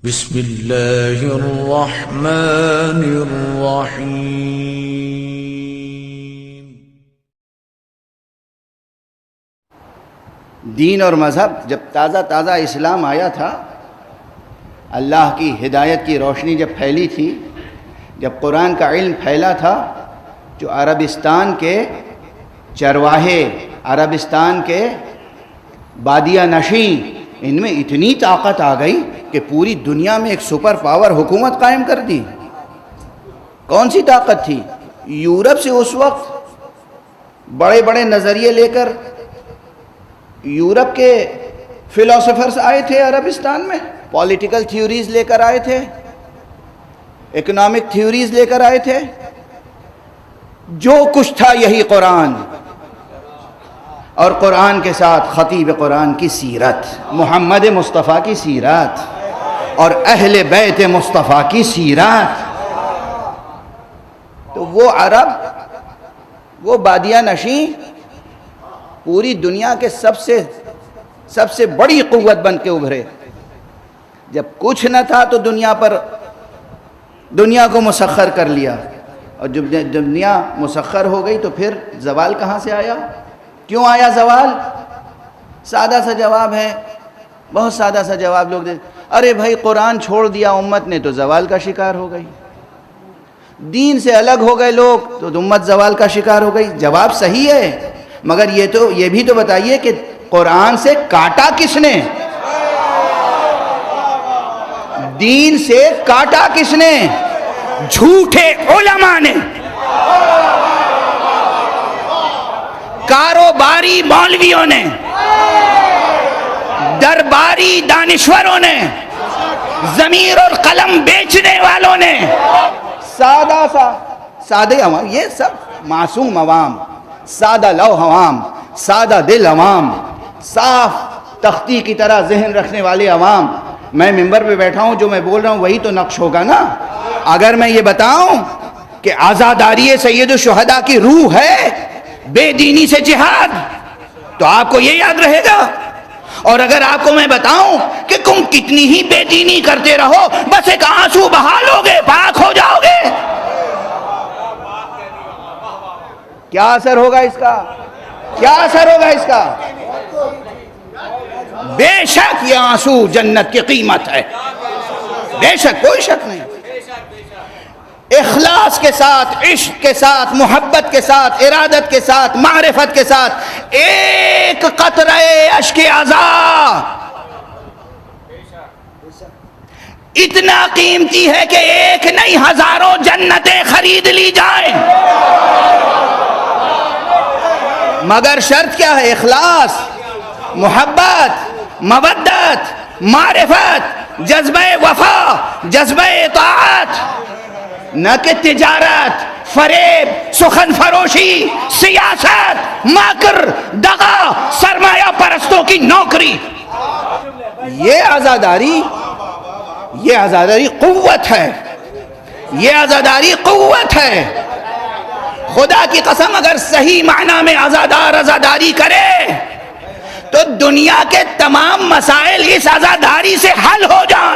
بسم اللہ الرحمن الرحیم۔ دین اور مذہب جب تازہ اسلام آیا تھا، اللہ کی ہدایت کی روشنی جب پھیلی تھی، جب قرآن کا علم پھیلا تھا، جو عربستان کے چرواہے، عربستان کے بادیہ نشین، ان میں اتنی طاقت آ گئی کہ پوری دنیا میں ایک سپر پاور حکومت قائم کر دی۔ کون سی طاقت تھی؟ یورپ سے اس وقت بڑے بڑے نظریے لے کر یورپ کے فلاسفرز آئے تھے عربستان میں، پولیٹیکل تھیوریز لے کر آئے تھے، اکنامک تھیوریز لے کر آئے تھے۔ جو کچھ تھا یہی قرآن، اور قرآن کے ساتھ خطیب قرآن کی سیرت، محمد مصطفیٰ کی سیرت اور اہل بیت مصطفیٰ کی سیرت۔ تو وہ عرب، وہ بادیہ نشین پوری دنیا کے سب سے بڑی قوت بن کے ابھرے۔ جب کچھ نہ تھا تو دنیا کو مسخر کر لیا، اور جب دنیا مسخر ہو گئی تو پھر زوال کہاں سے آیا؟ کیوں آیا زوال؟ سادہ سا جواب ہے، بہت سادہ سا جواب لوگ دیتے، ارے بھائی قرآن چھوڑ دیا امت نے تو زوال کا شکار ہو گئی، دین سے الگ ہو گئے لوگ تو امت زوال کا شکار ہو گئی۔ جواب صحیح ہے، مگر یہ بھی تو بتائیے کہ قرآن سے کاٹا کس نے؟ دین سے کاٹا کس نے؟ جھوٹے علماء نے، کاروباری مولویوں نے، درباری دانشوروں نے، ضمیر اور قلم بیچنے والوں نے، سادہ عوام، یہ سب معصوم عوام، سادہ لو عوام، سادہ دل عوام، صاف تختی کی طرح ذہن رکھنے والے عوام۔ میں ممبر پہ بیٹھا ہوں، جو میں بول رہا ہوں وہی تو نقش ہوگا نا۔ اگر میں یہ بتاؤں کہ آزاداری سید الشہداء کی روح ہے بے دینی سے جہاد، تو آپ کو یہ یاد رہے گا؟ اور اگر آپ کو میں بتاؤں کہ تم کتنی ہی بے دینی کرتے رہو، بس ایک آنسو بہا لو گے، پاک ہو جاؤ گے، کیا اثر ہوگا اس کا؟ کیا اثر ہوگا اس کا؟ بے شک یہ آنسو جنت کی قیمت ہے، بے شک، کوئی شک نہیں۔ اخلاص کے ساتھ، عشق کے ساتھ، محبت کے ساتھ، ارادت کے ساتھ، معرفت کے ساتھ، ایک قطرہ اشک عزا اتنا قیمتی ہے کہ ایک نہیں ہزاروں جنتیں خرید لی جائیں، مگر شرط کیا ہے؟ اخلاص، محبت، مودت، معرفت، جذبہ وفا، جذبہ اطاعت، نہ کہ تجارت، فریب، سخن فروشی، سیاست، مکر، دغا، سرمایہ پرستوں کی نوکری۔ یہ آزاداری قوت ہے، یہ آزاداری قوت ہے۔ خدا کی قسم اگر صحیح معنی میں آزاداری کرے تو دنیا کے تمام مسائل اس آزاداری سے حل ہو جائیں۔